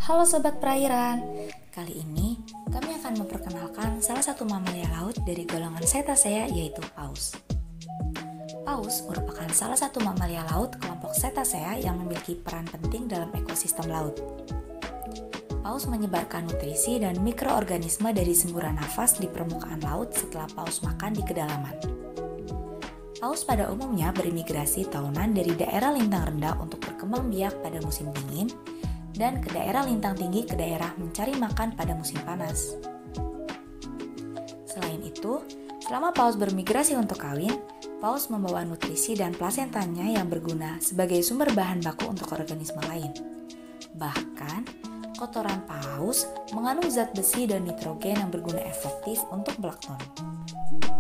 Halo Sobat Perairan, kali ini kami akan memperkenalkan salah satu mamalia laut dari golongan Cetacea yaitu paus. Paus merupakan salah satu mamalia laut kelompok Cetacea yang memiliki peran penting dalam ekosistem laut. Paus menyebarkan nutrisi dan mikroorganisme dari semburan nafas di permukaan laut setelah paus makan di kedalaman. Paus pada umumnya bermigrasi tahunan dari daerah lintang rendah untuk berkembang biak pada musim dingin dan ke daerah lintang tinggi ke daerah mencari makan pada musim panas. Selain itu, selama paus bermigrasi untuk kawin, paus membawa nutrisi dan plasentanya yang berguna sebagai sumber bahan baku untuk organisme lain. Bahkan, kotoran paus mengandung zat besi dan nitrogen yang berguna efektif untuk plankton.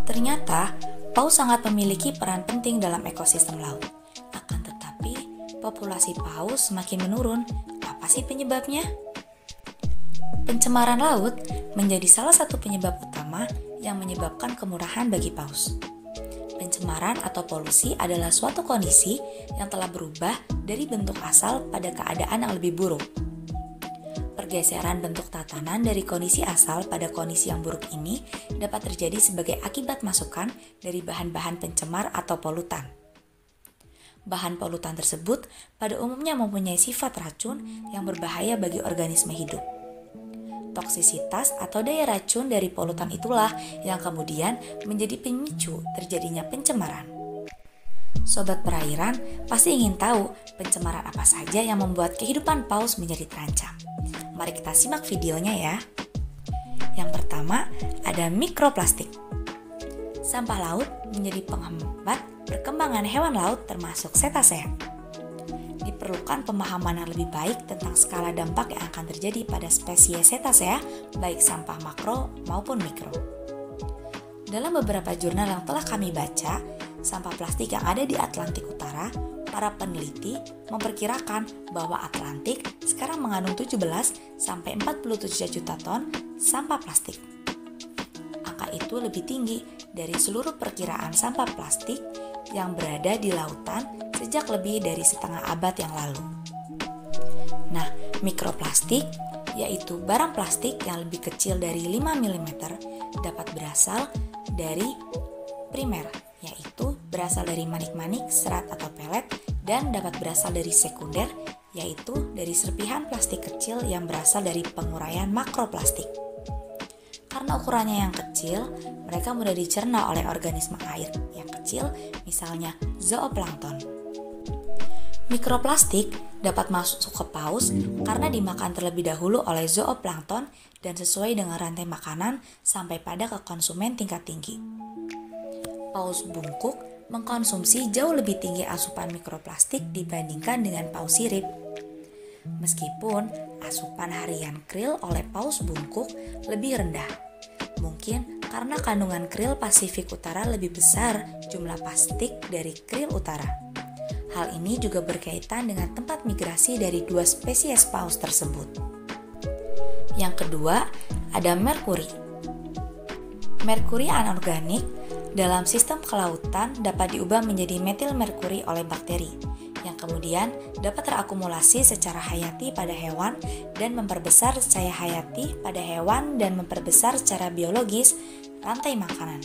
Ternyata, paus sangat memiliki peran penting dalam ekosistem laut. Akan tetapi, populasi paus semakin menurun. Apa sih penyebabnya? Pencemaran laut menjadi salah satu penyebab utama yang menyebabkan kemurahan bagi paus. Pencemaran atau polusi adalah suatu kondisi yang telah berubah dari bentuk asal pada keadaan yang lebih buruk. Pergeseran bentuk tatanan dari kondisi asal pada kondisi yang buruk ini dapat terjadi sebagai akibat masukan dari bahan-bahan pencemar atau polutan. Bahan polutan tersebut pada umumnya mempunyai sifat racun yang berbahaya bagi organisme hidup. Toksisitas atau daya racun dari polutan itulah yang kemudian menjadi pemicu terjadinya pencemaran. Sobat Perairan pasti ingin tahu pencemaran apa saja yang membuat kehidupan paus menjadi terancam. Mari kita simak videonya ya. Yang pertama, ada mikroplastik. Sampah laut menjadi penghambat perkembangan hewan laut termasuk Cetacea. Diperlukan pemahaman yang lebih baik tentang skala dampak yang akan terjadi pada spesies Cetacea, baik sampah makro maupun mikro. Dalam beberapa jurnal yang telah kami baca, sampah plastik yang ada di Atlantik Utara, para peneliti memperkirakan bahwa Atlantik sekarang mengandung 17-47 juta ton sampah plastik. Angka itu lebih tinggi dari seluruh perkiraan sampah plastik yang berada di lautan sejak lebih dari setengah abad yang lalu. Nah, mikroplastik, yaitu barang plastik yang lebih kecil dari 5 mm, dapat berasal dari primer, yaitu berasal dari manik-manik, serat atau pelet, dan dapat berasal dari sekunder, yaitu dari serpihan plastik kecil yang berasal dari penguraian makroplastik. Karena ukurannya yang kecil, mereka mudah dicerna oleh organisme air yang kecil, misalnya zooplankton. Mikroplastik dapat masuk ke paus karena dimakan terlebih dahulu oleh zooplankton dan sesuai dengan rantai makanan sampai pada ke konsumen tingkat tinggi. Paus bungkuk mengkonsumsi jauh lebih tinggi asupan mikroplastik dibandingkan dengan paus sirip. Meskipun asupan harian krill oleh paus bungkuk lebih rendah, mungkin karena kandungan krill Pasifik Utara lebih besar jumlah plastik dari krill utara. Hal ini juga berkaitan dengan tempat migrasi dari dua spesies paus tersebut. Yang kedua, ada merkuri. Merkuri anorganik dalam sistem kelautan dapat diubah menjadi metil merkuri oleh bakteri, yang kemudian dapat terakumulasi secara hayati pada hewan dan memperbesar secara hayati pada hewan dan memperbesar secara biologis rantai makanan.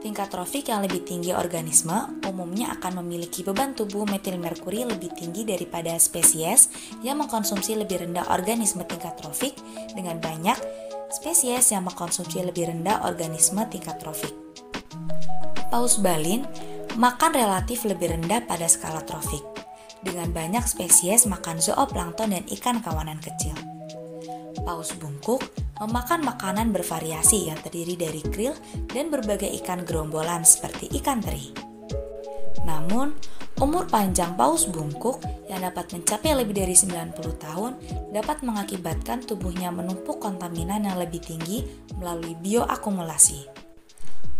Tingkat trofik yang lebih tinggi organisme umumnya akan memiliki beban tubuh metil merkuri lebih tinggi daripada spesies yang mengkonsumsi lebih rendah organisme tingkat trofik dengan banyak spesies yang mengkonsumsi lebih rendah organisme tingkat trofik. Paus balin makan relatif lebih rendah pada skala trofik, dengan banyak spesies makan zooplankton dan ikan kawanan kecil. Paus bungkuk memakan makanan bervariasi yang terdiri dari krill dan berbagai ikan gerombolan seperti ikan teri. Namun, umur panjang paus bungkuk yang dapat mencapai lebih dari 90 tahun dapat mengakibatkan tubuhnya menumpuk kontaminan yang lebih tinggi melalui bioakumulasi.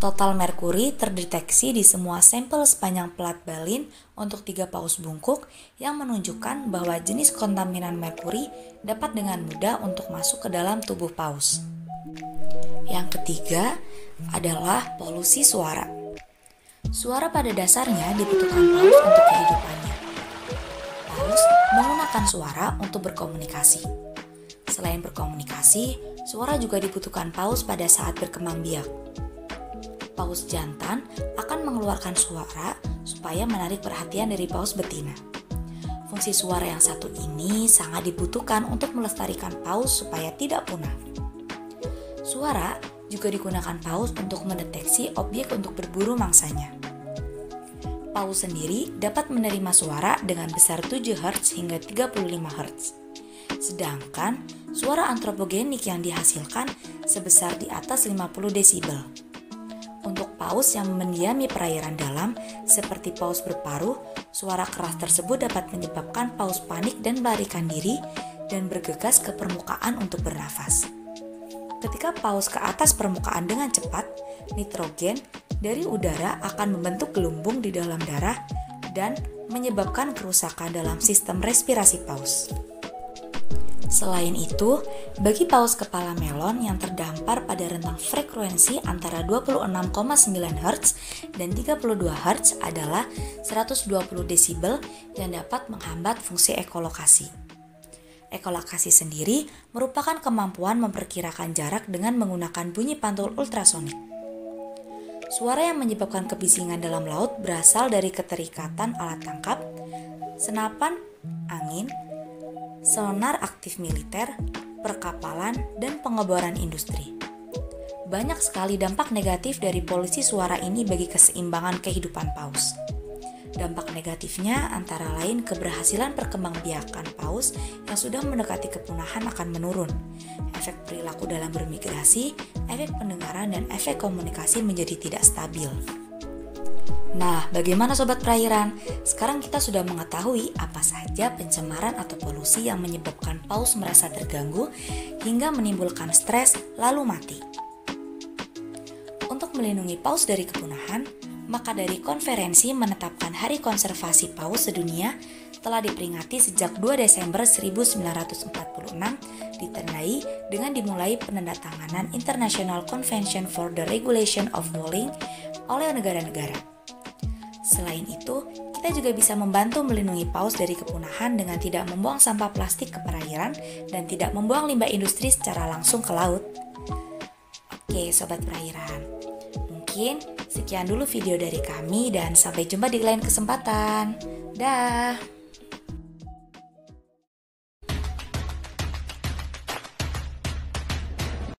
Total merkuri terdeteksi di semua sampel sepanjang pelat balin untuk 3 paus bungkuk yang menunjukkan bahwa jenis kontaminan merkuri dapat dengan mudah untuk masuk ke dalam tubuh paus. Yang ketiga adalah polusi suara. Suara pada dasarnya dibutuhkan paus untuk kehidupannya. Paus menggunakan mengeluarkan suara untuk berkomunikasi. Selain berkomunikasi, suara juga dibutuhkan paus pada saat berkembang biak. Paus jantan akan mengeluarkan suara supaya menarik perhatian dari paus betina. Fungsi suara yang satu ini sangat dibutuhkan untuk melestarikan paus supaya tidak punah. Suara juga digunakan paus untuk mendeteksi objek untuk berburu mangsanya. Paus sendiri dapat menerima suara dengan besar 7 Hz hingga 35 Hz. Sedangkan suara antropogenik yang dihasilkan sebesar di atas 50 desibel. Untuk paus yang mendiami perairan dalam, seperti paus berparuh, suara keras tersebut dapat menyebabkan paus panik dan melarikan diri dan bergegas ke permukaan untuk bernafas. Ketika paus ke atas permukaan dengan cepat, nitrogen dari udara akan membentuk gelembung di dalam darah dan menyebabkan kerusakan dalam sistem respirasi paus. Selain itu, bagi paus kepala melon yang terdampar pada rentang frekuensi antara 26,9 Hz dan 32 Hz adalah 120 desibel yang dapat menghambat fungsi ekolokasi. Ekolokasi sendiri merupakan kemampuan memperkirakan jarak dengan menggunakan bunyi pantul ultrasonik. Suara yang menyebabkan kebisingan dalam laut berasal dari keterikatan alat tangkap, senapan angin, sonar aktif militer, perkapalan, dan pengeboran industri. Banyak sekali dampak negatif dari polusi suara ini bagi keseimbangan kehidupan paus. Dampak negatifnya antara lain keberhasilan perkembangbiakan paus yang sudah mendekati kepunahan akan menurun, efek perilaku dalam bermigrasi, efek pendengaran, dan efek komunikasi menjadi tidak stabil. Nah, bagaimana Sobat Perairan? Sekarang kita sudah mengetahui apa saja pencemaran atau polusi yang menyebabkan paus merasa terganggu hingga menimbulkan stres lalu mati. Untuk melindungi paus dari kepunahan, maka dari konferensi menetapkan Hari Konservasi Paus Sedunia telah diperingati sejak 2 Desember 1946 ditandai dengan dimulai penandatanganan International Convention for the Regulation of Fouling oleh negara-negara. Selain itu, kita juga bisa membantu melindungi paus dari kepunahan dengan tidak membuang sampah plastik ke perairan dan tidak membuang limbah industri secara langsung ke laut. Oke, Sobat Perairan. Mungkin sekian dulu video dari kami dan sampai jumpa di lain kesempatan. Dah.